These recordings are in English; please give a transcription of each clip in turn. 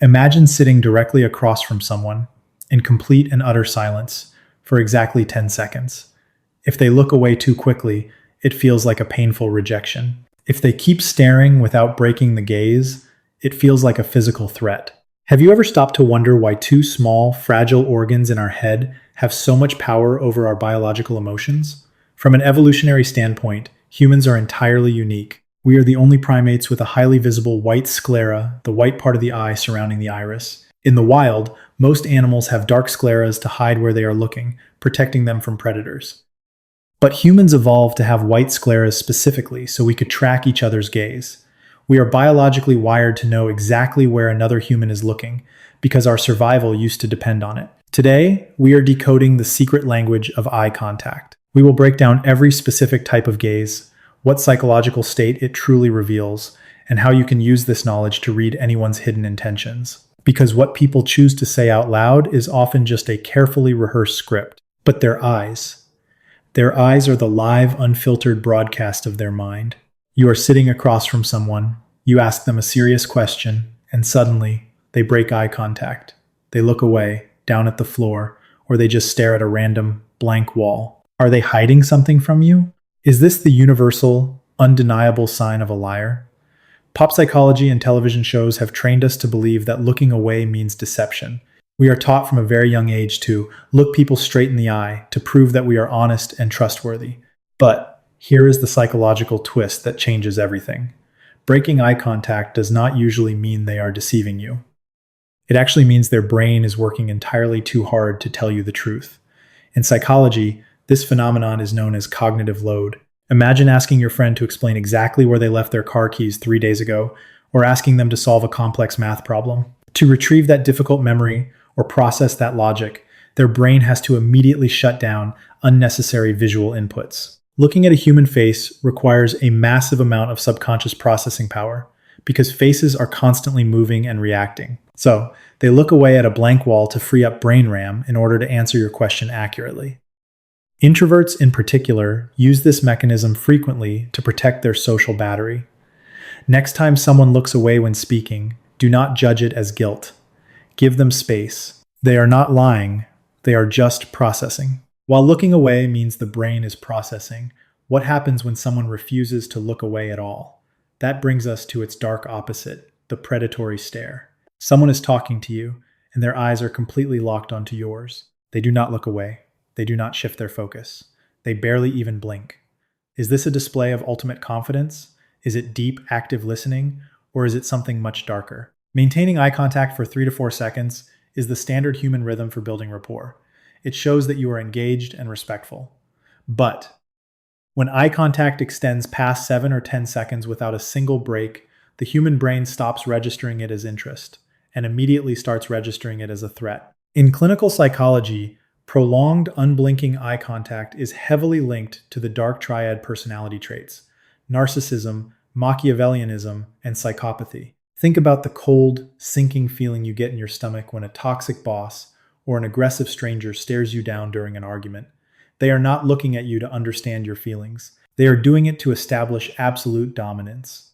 Imagine sitting directly across from someone in complete and utter silence for exactly 10 seconds. If they look away too quickly, it feels like a painful rejection. If they keep staring without breaking the gaze, it feels like a physical threat. Have you ever stopped to wonder why two small, fragile organs in our head have so much power over our biological emotions? From an evolutionary standpoint, humans are entirely unique. We are the only primates with a highly visible white sclera, the white part of the eye surrounding the iris. In the wild, most animals have dark scleras to hide where they are looking, protecting them from predators. But humans evolved to have white scleras specifically so we could track each other's gaze. We are biologically wired to know exactly where another human is looking, because our survival used to depend on it. Today, we are decoding the secret language of eye contact. We will break down every specific type of gaze, what psychological state it truly reveals, and how you can use this knowledge to read anyone's hidden intentions. Because what people choose to say out loud is often just a carefully rehearsed script. But their eyes are the live, unfiltered broadcast of their mind. You are sitting across from someone, you ask them a serious question, and suddenly, they break eye contact. They look away, down at the floor, or they just stare at a random, blank wall. Are they hiding something from you? Is this the universal, undeniable sign of a liar? Pop psychology and television shows have trained us to believe that looking away means deception. We are taught from a very young age to look people straight in the eye to prove that we are honest and trustworthy. But here is the psychological twist that changes everything. Breaking eye contact does not usually mean they are deceiving you. It actually means their brain is working entirely too hard to tell you the truth. In psychology, this phenomenon is known as cognitive load. Imagine asking your friend to explain exactly where they left their car keys 3 days ago, or asking them to solve a complex math problem. To retrieve that difficult memory or process that logic, their brain has to immediately shut down unnecessary visual inputs. Looking at a human face requires a massive amount of subconscious processing power, because faces are constantly moving and reacting. So, they look away at a blank wall to free up brain RAM in order to answer your question accurately. Introverts, in particular, use this mechanism frequently to protect their social battery. Next time someone looks away when speaking, do not judge it as guilt. Give them space. They are not lying, they are just processing. While looking away means the brain is processing, what happens when someone refuses to look away at all? That brings us to its dark opposite, the predatory stare. Someone is talking to you, and their eyes are completely locked onto yours. They do not look away. They do not shift their focus. They barely even blink. Is this a display of ultimate confidence? Is it deep, active listening? Or is it something much darker? Maintaining eye contact for 3 to 4 seconds is the standard human rhythm for building rapport. It shows that you are engaged and respectful. But when eye contact extends past 7 or 10 seconds without a single break, the human brain stops registering it as interest and immediately starts registering it as a threat. In clinical psychology, prolonged, unblinking eye contact is heavily linked to the dark triad personality traits: narcissism, Machiavellianism, and psychopathy. Think about the cold, sinking feeling you get in your stomach when a toxic boss or an aggressive stranger stares you down during an argument. They are not looking at you to understand your feelings. They are doing it to establish absolute dominance.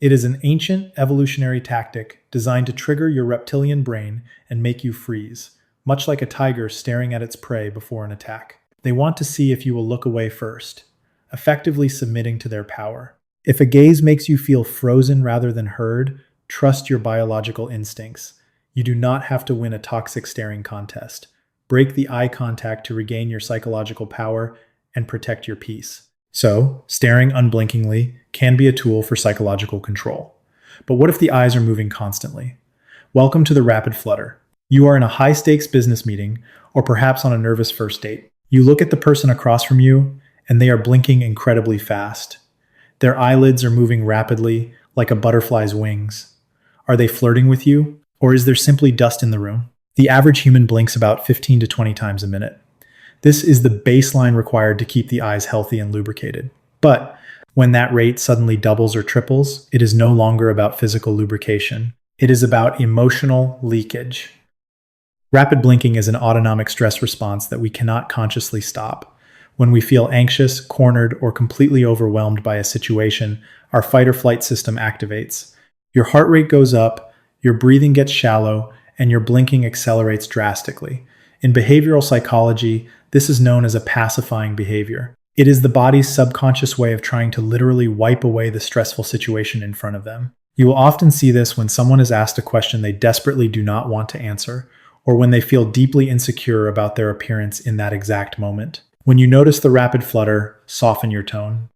It is an ancient evolutionary tactic designed to trigger your reptilian brain and make you freeze, much like a tiger staring at its prey before an attack. They want to see if you will look away first, effectively submitting to their power. If a gaze makes you feel frozen rather than heard, trust your biological instincts. You do not have to win a toxic staring contest. Break the eye contact to regain your psychological power and protect your peace. So, staring unblinkingly can be a tool for psychological control. But what if the eyes are moving constantly? Welcome to the rapid flutter. You are in a high-stakes business meeting, or perhaps on a nervous first date. You look at the person across from you, and they are blinking incredibly fast. Their eyelids are moving rapidly, like a butterfly's wings. Are they flirting with you, or is there simply dust in the room? The average human blinks about 15 to 20 times a minute. This is the baseline required to keep the eyes healthy and lubricated. But when that rate suddenly doubles or triples, it is no longer about physical lubrication. It is about emotional leakage. Rapid blinking is an autonomic stress response that we cannot consciously stop. When we feel anxious, cornered, or completely overwhelmed by a situation, our fight or flight system activates. Your heart rate goes up, Your breathing gets shallow, and your blinking accelerates drastically. In behavioral psychology, this is known as a pacifying behavior. It is the body's subconscious way of trying to literally wipe away the stressful situation in front of them. You will often see this when someone is asked a question they desperately do not want to answer, or when they feel deeply insecure about their appearance in that exact moment. When you notice the rapid flutter, soften your tone.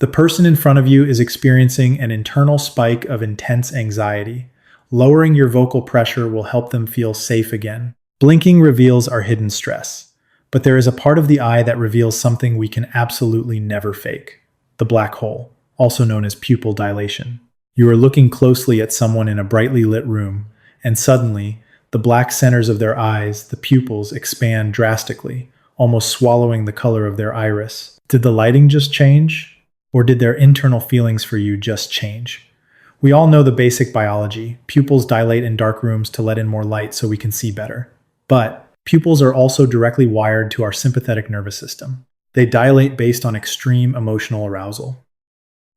The person in front of you is experiencing an internal spike of intense anxiety. Lowering your vocal pressure will help them feel safe again. Blinking reveals our hidden stress, but there is a part of the eye that reveals something we can absolutely never fake: the black hole, also known as pupil dilation. You are looking closely at someone in a brightly lit room, and suddenly, the black centers of their eyes, the pupils, expand drastically, almost swallowing the color of their iris. Did the lighting just change? Or did their internal feelings for you just change? We all know the basic biology. Pupils dilate in dark rooms to let in more light so we can see better. But pupils are also directly wired to our sympathetic nervous system. They dilate based on extreme emotional arousal.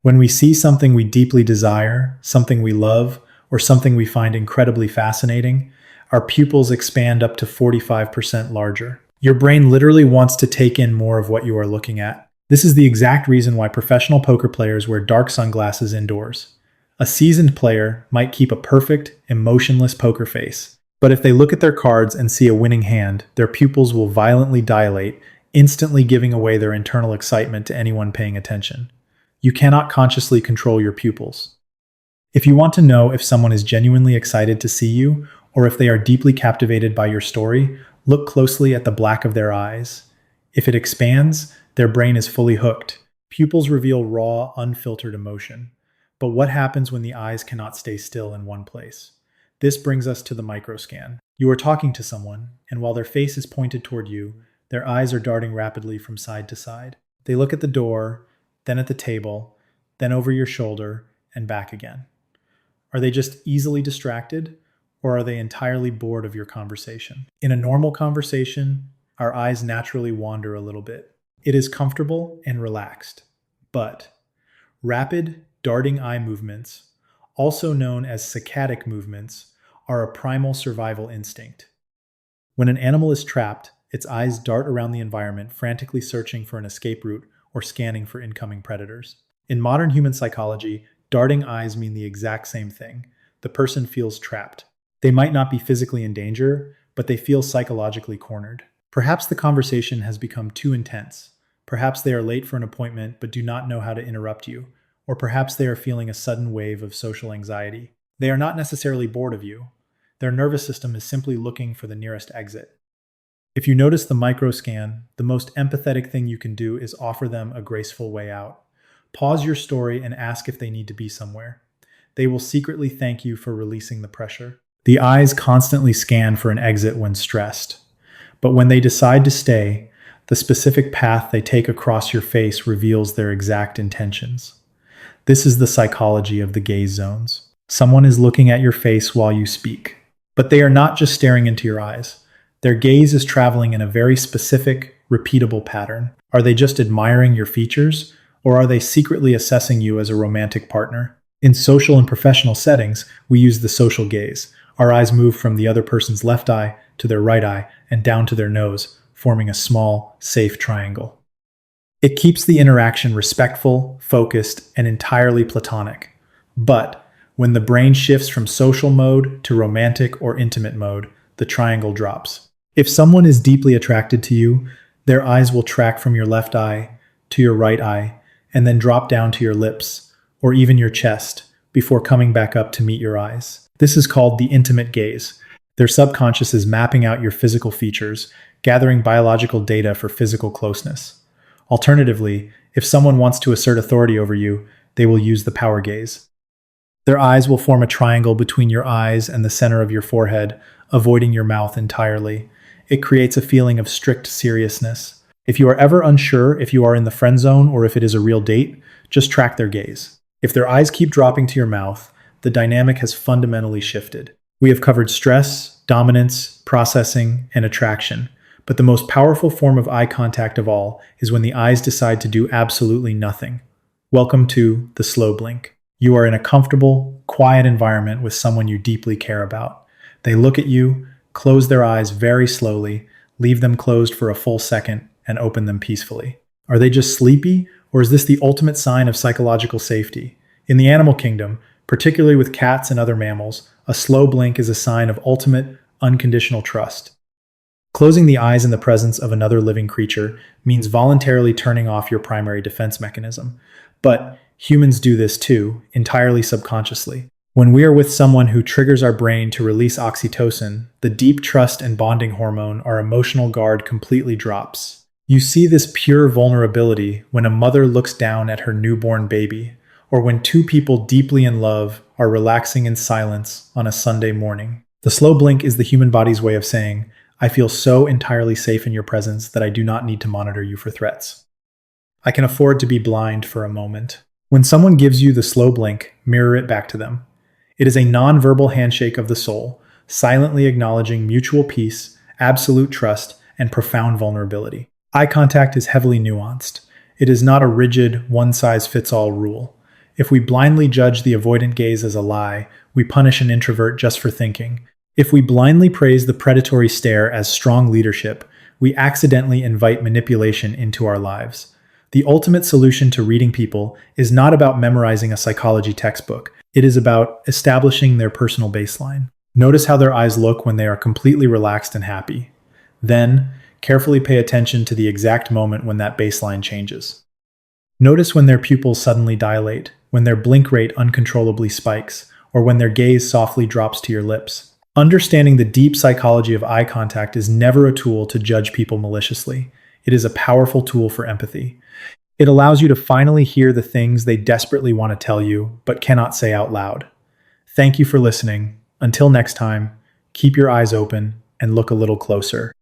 When we see something we deeply desire, something we love, or something we find incredibly fascinating, our pupils expand up to 45% larger. Your brain literally wants to take in more of what you are looking at. This is the exact reason why professional poker players wear dark sunglasses indoors. A seasoned player might keep a perfect, emotionless poker face, but if they look at their cards and see a winning hand, their pupils will violently dilate, instantly giving away their internal excitement to anyone paying attention. You cannot consciously control your pupils. If you want to know if someone is genuinely excited to see you, or if they are deeply captivated by your story, look closely at the black of their eyes. If it expands, their brain is fully hooked. Pupils reveal raw, unfiltered emotion. But what happens when the eyes cannot stay still in one place? This brings us to the microscan. You are talking to someone, and while their face is pointed toward you, their eyes are darting rapidly from side to side. They look at the door, then at the table, then over your shoulder, and back again. Are they just easily distracted, or are they entirely bored of your conversation? In a normal conversation, our eyes naturally wander a little bit. It is comfortable and relaxed. But rapid, darting eye movements, also known as saccadic movements, are a primal survival instinct. When an animal is trapped, its eyes dart around the environment, frantically searching for an escape route or scanning for incoming predators. In modern human psychology, darting eyes mean the exact same thing. The person feels trapped. They might not be physically in danger, but they feel psychologically cornered. Perhaps the conversation has become too intense. Perhaps they are late for an appointment but do not know how to interrupt you. Or perhaps they are feeling a sudden wave of social anxiety. They are not necessarily bored of you. Their nervous system is simply looking for the nearest exit. If you notice the microscan, the most empathetic thing you can do is offer them a graceful way out. Pause your story and ask if they need to be somewhere. They will secretly thank you for releasing the pressure. The eyes constantly scan for an exit when stressed. But when they decide to stay, the specific path they take across your face reveals their exact intentions. This is the psychology of the gaze zones. Someone is looking at your face while you speak, but they are not just staring into your eyes. Their gaze is traveling in a very specific, repeatable pattern. Are they just admiring your features, or are they secretly assessing you as a romantic partner? In social and professional settings, we use the social gaze. Our eyes move from the other person's left eye to their right eye and down to their nose, forming a small, safe triangle. It keeps the interaction respectful, focused, and entirely platonic. But when the brain shifts from social mode to romantic or intimate mode, the triangle drops. If someone is deeply attracted to you, their eyes will track from your left eye to your right eye and then drop down to your lips or even your chest before coming back up to meet your eyes. This is called the intimate gaze. Their subconscious is mapping out your physical features, gathering biological data for physical closeness. Alternatively, if someone wants to assert authority over you, they will use the power gaze. Their eyes will form a triangle between your eyes and the center of your forehead, avoiding your mouth entirely. It creates a feeling of strict seriousness. If you are ever unsure if you are in the friend zone or if it is a real date, just track their gaze. If their eyes keep dropping to your mouth, the dynamic has fundamentally shifted. We have covered stress, dominance, processing, and attraction. But the most powerful form of eye contact of all is when the eyes decide to do absolutely nothing. Welcome to the slow blink. You are in a comfortable, quiet environment with someone you deeply care about. They look at you, close their eyes very slowly, leave them closed for a full second, and open them peacefully. Are they just sleepy, or is this the ultimate sign of psychological safety? In the animal kingdom, particularly with cats and other mammals, a slow blink is a sign of ultimate, unconditional trust. Closing the eyes in the presence of another living creature means voluntarily turning off your primary defense mechanism. But humans do this too, entirely subconsciously. When we are with someone who triggers our brain to release oxytocin, the deep trust and bonding hormone, our emotional guard completely drops. You see this pure vulnerability when a mother looks down at her newborn baby, or when two people deeply in love are relaxing in silence on a Sunday morning. The slow blink is the human body's way of saying, I feel so entirely safe in your presence that I do not need to monitor you for threats. I can afford to be blind for a moment. When someone gives you the slow blink, mirror it back to them. It is a nonverbal handshake of the soul, silently acknowledging mutual peace, absolute trust, and profound vulnerability. Eye contact is heavily nuanced. It is not a rigid, one-size-fits-all rule. If we blindly judge the avoidant gaze as a lie, we punish an introvert just for thinking. If we blindly praise the predatory stare as strong leadership, we accidentally invite manipulation into our lives. The ultimate solution to reading people is not about memorizing a psychology textbook. It is about establishing their personal baseline. Notice how their eyes look when they are completely relaxed and happy. Then, carefully pay attention to the exact moment when that baseline changes. Notice when their pupils suddenly dilate, when their blink rate uncontrollably spikes, or when their gaze softly drops to your lips. Understanding the deep psychology of eye contact is never a tool to judge people maliciously. It is a powerful tool for empathy. It allows you to finally hear the things they desperately want to tell you, but cannot say out loud. Thank you for listening. Until next time, keep your eyes open and look a little closer.